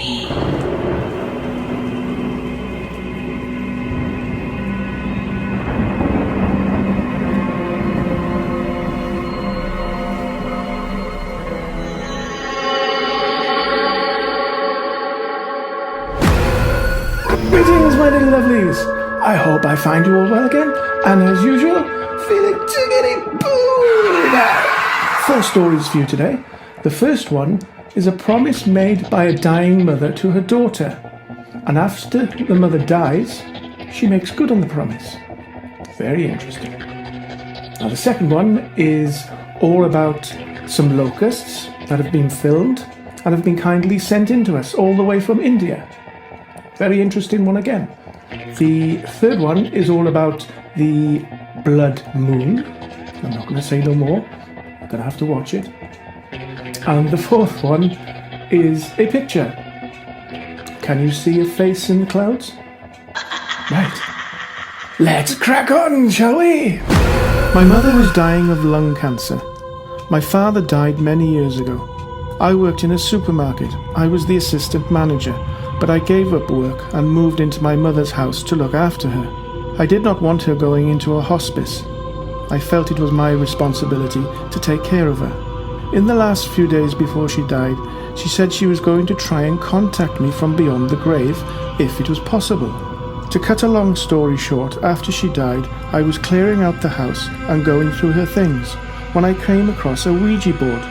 Greetings, my little lovelies. I hope I find you all well again, and as usual, feeling tickety boo. 4 stories for you today. The first one is a promise made by a dying mother to her daughter, and after the mother dies, she makes good on the promise. Very interesting. Now, the second one is all about some locusts that have been filmed and have been kindly sent in to us all the way from India. Very interesting one again. The third one is all about the blood moon. I'm not going to say no more. You're going to have to watch it. And the fourth one is a picture. Can you see a face in the clouds? Right. Let's crack on, shall we? My mother was dying of lung cancer. My father died many years ago. I worked in a supermarket. I was the assistant manager, but I gave up work and moved into my mother's house to look after her. I did not want her going into a hospice. I felt it was my responsibility to take care of her. In the last few days before she died, she said she was going to try and contact me from beyond the grave if it was possible. To cut a long story short, after she died, I was clearing out the house and going through her things when I came across a Ouija board.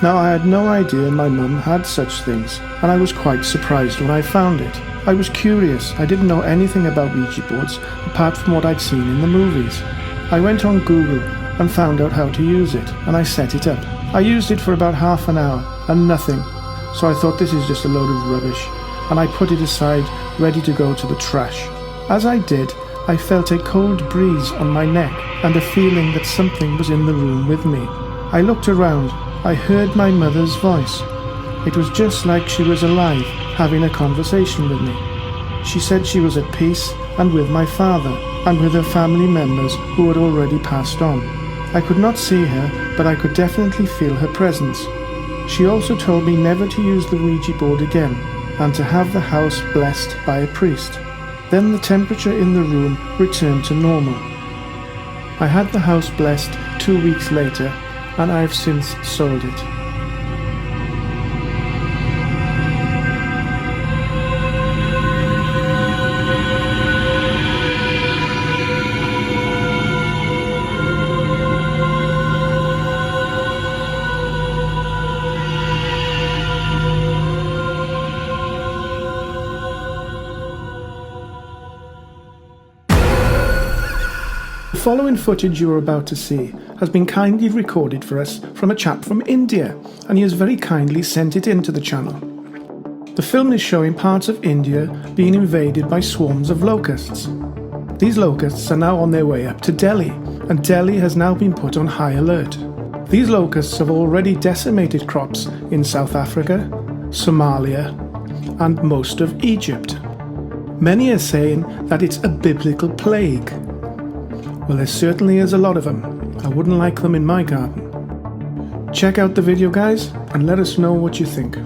Now, I had no idea my mum had such things, and I was quite surprised when I found it. I was curious. I didn't know anything about Ouija boards apart from what I'd seen in the movies. I went on Google and found out how to use it, and I set it up. I used it for about half an hour and nothing, so I thought this is just a load of rubbish, and I put it aside, ready to go to the trash. As I did, I felt a cold breeze on my neck and a feeling that something was in the room with me. I looked around. I heard my mother's voice. It was just like she was alive, having a conversation with me. She said she was at peace and with my father, and with her family members who had already passed on. I could not see her, but I could definitely feel her presence. She also told me never to use the Ouija board again, and to have the house blessed by a priest. Then the temperature in the room returned to normal. I had the house blessed 2 weeks later, and I have since sold it. The following footage you are about to see has been kindly recorded for us from a chap from India, and he has very kindly sent it into the channel. The film is showing parts of India being invaded by swarms of locusts. These locusts are now on their way up to Delhi, and Delhi has now been put on high alert. These locusts have already decimated crops in South Africa, Somalia, and most of Egypt. Many are saying that it's a biblical plague. Well, there certainly is a lot of them. I wouldn't like them in my garden. Check out the video, guys, and let us know what you think.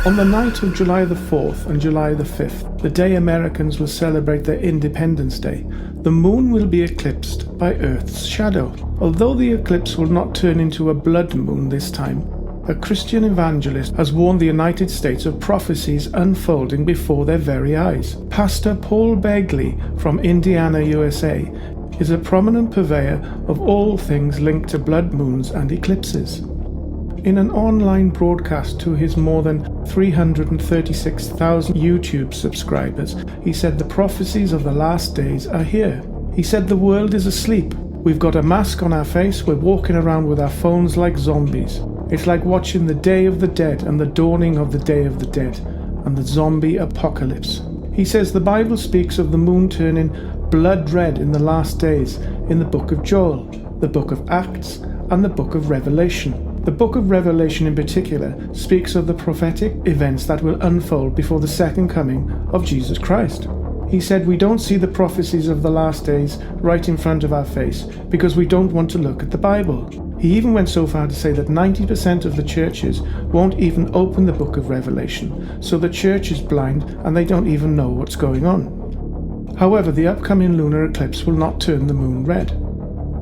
On the night of July the 4th and July the 5th, the day Americans will celebrate their Independence Day, the moon will be eclipsed by Earth's shadow. Although the eclipse will not turn into a blood moon this time, a Christian evangelist has warned the United States of prophecies unfolding before their very eyes. Pastor Paul Begley from Indiana, USA, is a prominent purveyor of all things linked to blood moons and eclipses. In an online broadcast to his more than 336,000 YouTube subscribers, he said the prophecies of the last days are here. He said the world is asleep. We've got a mask on our face, we're walking around with our phones like zombies. It's like watching the Day of the Dead and the dawning of the Day of the Dead and the zombie apocalypse. He says the Bible speaks of the moon turning blood red in the last days in the book of Joel, the book of Acts, and the book of Revelation. The book of Revelation in particular speaks of the prophetic events that will unfold before the second coming of Jesus Christ. He said we don't see the prophecies of the last days right in front of our face because we don't want to look at the Bible. He even went so far to say that 90% of the churches won't even open the book of Revelation, so the church is blind and they don't even know what's going on. However, the upcoming lunar eclipse will not turn the moon red.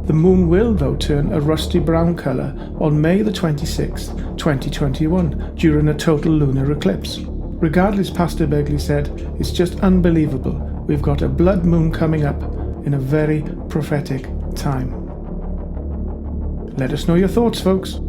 The moon will, though, turn a rusty brown colour on May the 26th, 2021, during a total lunar eclipse. Regardless, Pastor Begley said, it's just unbelievable. We've got a blood moon coming up in a very prophetic time. Let us know your thoughts, folks.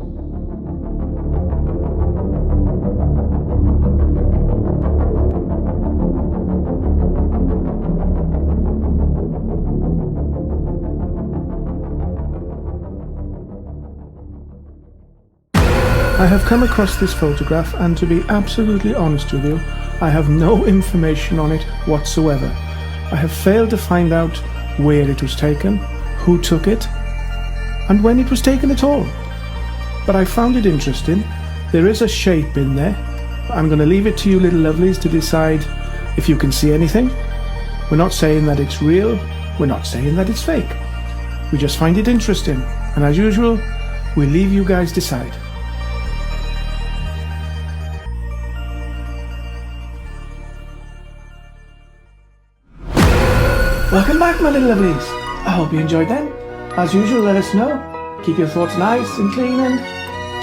I have come across this photograph, and to be absolutely honest with you, I have no information on it whatsoever. I have failed to find out where it was taken, who took it, and when it was taken at all. But I found it interesting. There is a shape in there. I'm going to leave it to you little lovelies to decide if you can see anything. We're not saying that it's real, we're not saying that it's fake. We just find it interesting, and as usual, we leave you guys decide. Welcome back, my little lovelies. I hope you enjoyed them. As usual, let us know. Keep your thoughts nice and clean and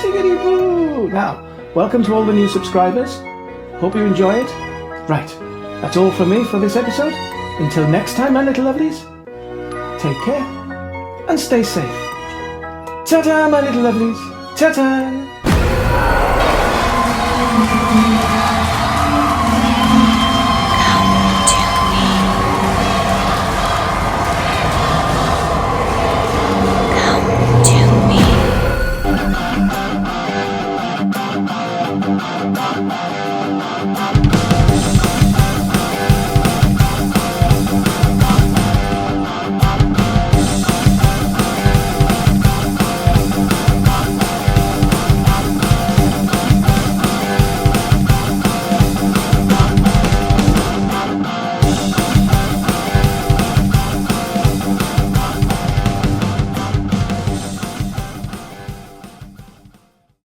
tickety-boo. Now, welcome to all the new subscribers. Hope you enjoy it. Right, that's all from me for this episode. Until next time, my little lovelies, take care and stay safe. Ta-ta, my little lovelies. Ta-ta.